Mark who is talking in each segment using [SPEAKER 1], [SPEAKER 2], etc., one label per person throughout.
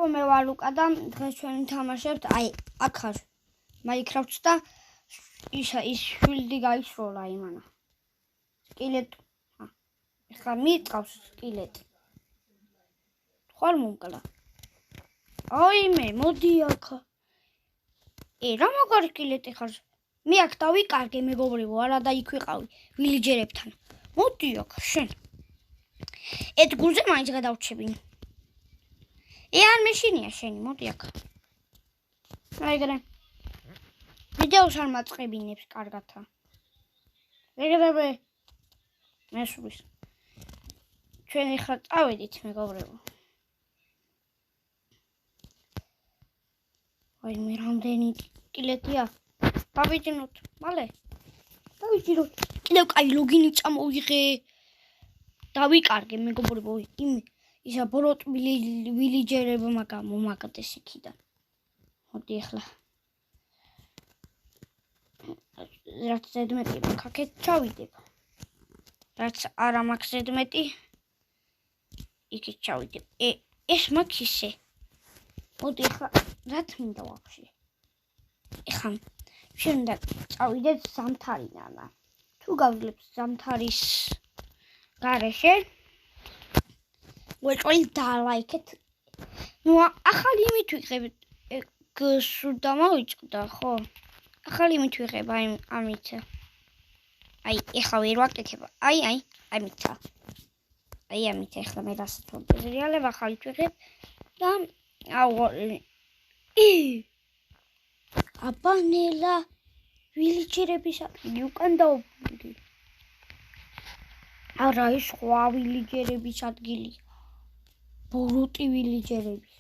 [SPEAKER 1] ხო მე ვარ ლუკა და დღეს ჩვენ თამაშებთ აი აქ ხარ Minecraft-ს და ის შვილდი გაიშროლა იმანა სკილეტ ეხლა მიყავს სკილეტი ხარ მომკლა აი მე მოდი აქ რა მაგარი სკილეტი ხარ მე აქ დავიკარგე მეგობრებო არა და იქ ვიყავი ვილიჯერებთან მოდი აქ შენ ეს გულზე მაინც გადავჩებინე არ მეშინია შენი მოდი აქ აიგრე ვიდეოს არ მაწყებინებს კარგათა ეგრევე მესურის ჩვენ ეხლა წავედით მეგობრებო აი მე რამდენი სკილეტია დავიჯინოთ მალე დავიჯინოთ კიდევ კაი ლოგინი წამოვიღე დავიკარგე მეგობრებო იმ ისა ბოროტ ვილიჯერებმა გამომაგდეს იქიდან მოდი ახლა რაც ზედმეტი მაგაკეთ ჩავიდებ რაც არა მაქვს ზედმეტი იქით ჩავიდებ ეს მაგისე მოდი ახლა რაც მინდა ვაფშე ეხლა ჩვენ და წავიდეთ ზამთარიდან თუ გავძლებ ზამთარის გარეშე ვეჭველი დალაიქეთ ნუ ახალი იმით ვიღებ გსუ დამოვიწყდა ხო ახალი იმით ვიღებ აი ამით აი ეხლა ვერ ვაკეთებ აი ამით აი ამით ეხლა მე რასაც რეალებ ახალით ვიღებ და აბანელა ვილიჯერების უკან დაუბრუნდი არა ის სხვა ვილიჯერების ადგილი ბოროტი ვილიჯერების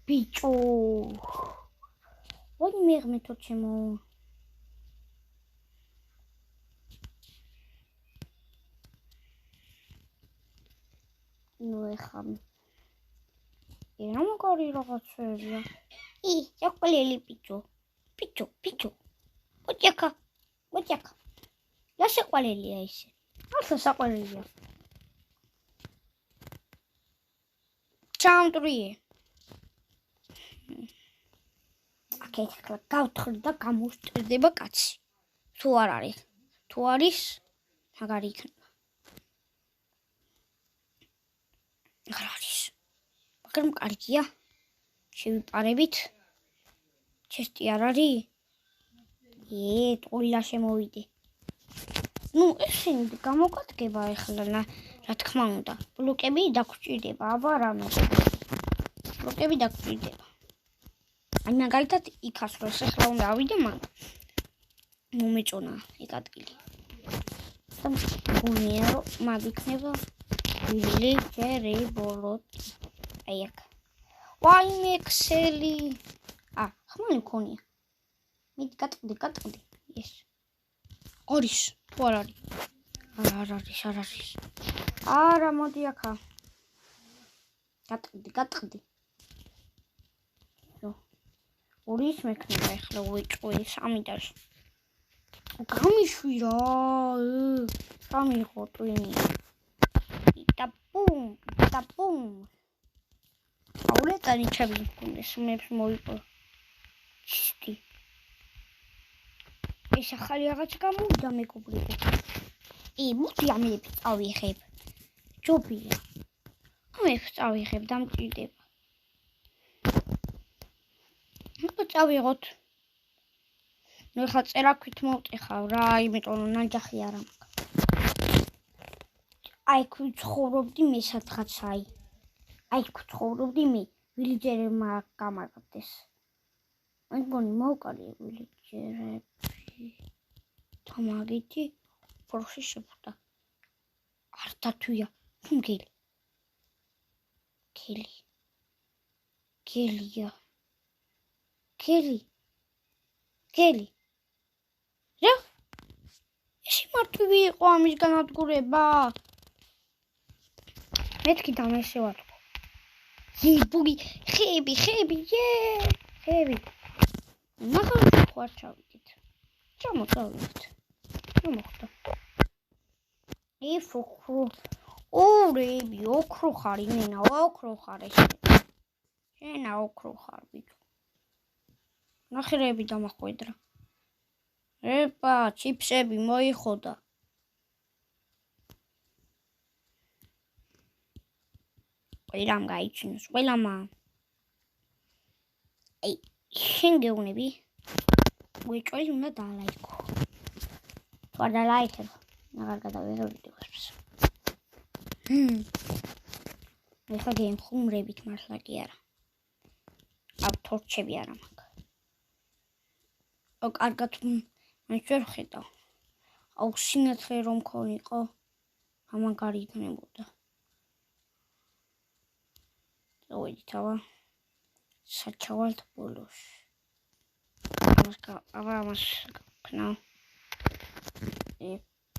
[SPEAKER 1] ბიჭო ვაი მეგმეთო ჩემო ნუ ეხლა რა მაგარი რაღაცებია საყვალელი ბიჭო მოდი აქ რა საყვალელია ისე ახლა საყვალელია ჩამტრიე აკეთ ახლა გავთხრ და გამოვსჭირდება კაცი თუ არ არის მაგარი იქნება არ არის მაგრამ კარგია შევიპარებით ჩესტი არ არის ტყუილა შემოვიდე ნუ ესენი გამოგადგება ახლა რა თქმა უნდა ბლოკები დაგჭირდება აბა რამე ბლოკები დაგჭირდება აი მაგალითად იქ ასროს ახლა უნდა ავიდე მაგრამ მომეწონა ეგ ადგილი და გონია რომ მაგ იქნება ვილიჯერებოლოტი აი აქ ვაი მექსელი ხმალი მქონია მიდი გატყდი ეს არის თუ არ არის არა მოდი აქა გატყდი ორის მექნება ახლა უეჭვი სამი და გამიშვირა სამიღო ტვინი და პუმ აულეტანი ჩები მქონდეს მეებს მოიყო ჩტი ეს ახალი რაღაც გამოვიდა მეგობრებო მოდი ამებს წავიღებ ჯობია ამებს წავიღებ დამჭირდება წავიღოთ ნუ ხა წერაქვით მოვტეხავ რა იმიტომ რომ ნაჯახი არ მაქვს აი თუ ცხოვრობდი მე სადღაც აი თუ ცხოვრობდი მე ვილიჯერებმა გამაგდეს მე მგონი მოვკალი ვილიჯერები თამაგითი პროში შეფუტა არ დათვია გელია გელი რა ეს მარტივი იყო ამის განადგურება მეთქი დამესე ვარ ბუგი ხები ხები მაგალითად ხარ ჩავიდეთ ჩამოწავიდეთ რა მოხდა ოქრო ხარ იმენა ოქრო ხარ ეს ენა ოქრო ხარ ბიჭო. ნახირები დამახვედრა. ება, ჩიფსები მოიხოდა. ყველამ გაიჩინოს, ყველამა. აი, შენ გეუნები? უეჭველი უნდა დალაიქო. თუ არ დალაიქებ, აღარ გადავიღებდი ვერს. ეხლა გემხუმრებით მართლა კი არა. აქ თორჩები არა მაქვს. კარგად მაინც ვერ ხედავ. აუ სინათლე რომ მქონიყო, ამაგარი იქნებოდა. წავედით საჩავალთ ბოლოში. ამას გქნავ.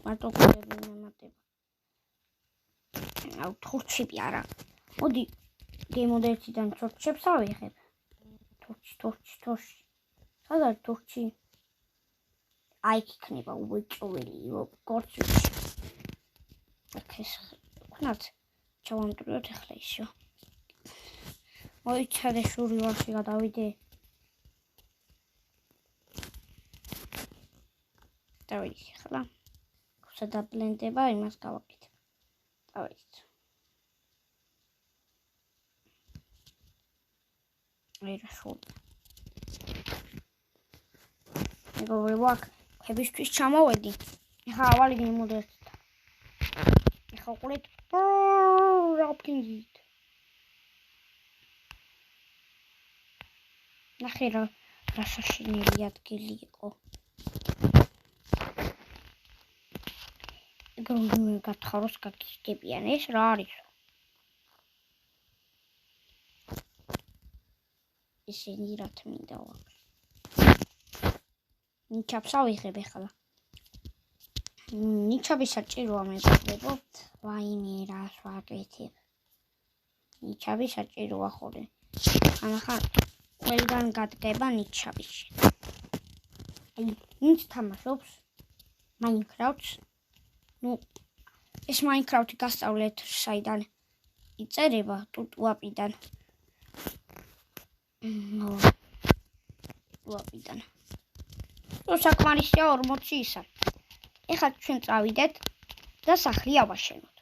[SPEAKER 1] მარტო ყოლები მემატება. აუ თორჩები არა. მოდი გემოდერთიდან თორჩებს ავიღებ. თორჩი. სადაა თორჩი? აი იქნება უეჭველი, გორცვიში. აქ ეს ვქნათ ჩავამტვრიოთ ახლა ისო. მოიცადე შურივალში გადავიდე. დავიდი ახლა. სადაბლენდება იმას გავაკეთებ. დავიდით. აი რა შურია. მეგობრებო, აქ ქებისთვის ჩამოვედი. ეხლა ავალი გემოდერთდა. ეხლა ყურეთ რა ფინგით. ნახე რა საშინელი ადგილი იყო. ეგრე გათხაროს გაგიგებიან ეს რა არის? ისინი რა თმინდა ვაქვს. ნიჩაბს ავიღებ ახლა. ნიჩაბი საჭიროა მეგობრებო. ვაიმე რას ვაკეთებ. ნიჩაბი საჭიროა ხოლმე. ახლა ყველგან გადგება ნიჩაბიში. აი, ვინც თამაშობს Minecraft-ს. ეს Minecraft-ი გასწავლეთ საიდან იწერება ტუტუაპიდან. ტუტუაპიდან. საკმარისია 40-ისა. ეხლა ჩვენ წავიდეთ და სახლი ავაშენოთ.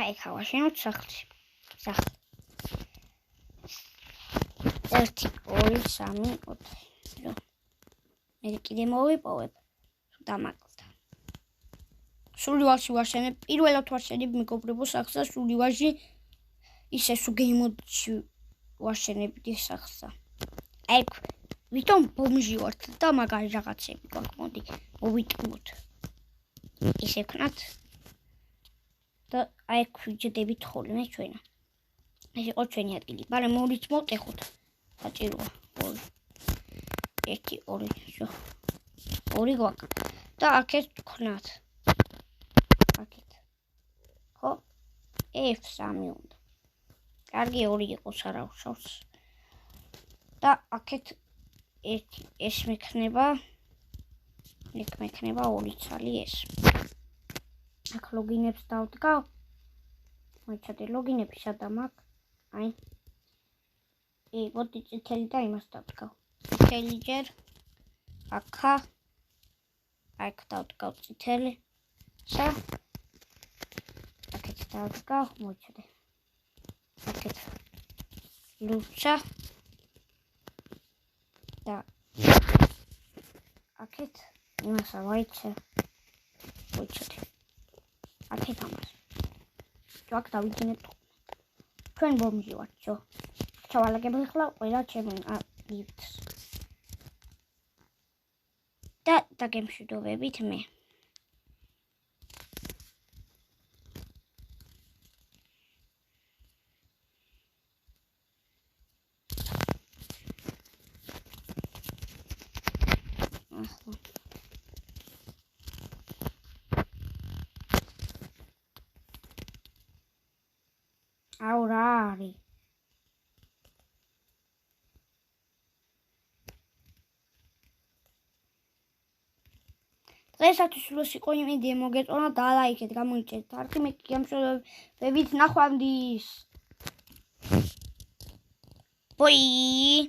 [SPEAKER 1] აი, ავაშენოთ სახლი. 1 2 3 4. მე კიდე მოვიპოვებ. დამაკლდა. სულივალში ვაშენებ. პირველად ვაშენებ მეგობრებო სახლსა სულივალში. ისე სულ გემოდში ვაშენებდი სახლსა. აი, ვიტომ ბომჟი ვართ და მაგარი რაღაცები გვაქვს. მოდი, მოვიტყუოთ. ისე ვქნათ. და აი, ვიჯდებით ხოლმე ჩვენა. ეს იყო ჩვენი ადგილი. მაგრამ მოვით მოვტეხოთ. საჭიროა. 1 2 შო. 2 გვაქვს. და აქეთ ვქნათ. აქეთ. ხო? F3 უნდა. კარგი 2 იყოს არა უშავს. და აქეთ ეს მექნება 2 ცალი ეს. აქ ლოგინებს დავდგავ. მოიცადე ლოგინები სადამ აქ. აი. მოდი წითელი და იმას დავდგავ. წითელი ჯერ აქა. აქ დავდგავ წითელი. აქეთ დავდგავ, მოიცადე. აქეთ ლუცა. და აქეთ იმას ავაიცე. მოიცადე. აქეთ ამას. აქ დავიძინებ. ჩვენ ბომჟი ვართ, ჯო. ჩავალაგებ ახლა ყველა ჩემი ლიფტს. და დაგემშვიდობებით მე. აუ რა არის? დღეისათვის სულს იყო იმედია მოგეწონათ და ლაიქეთ, გამოიჭერეთ არხი, მე გემშვიდობებით ნახვამდის. ბოი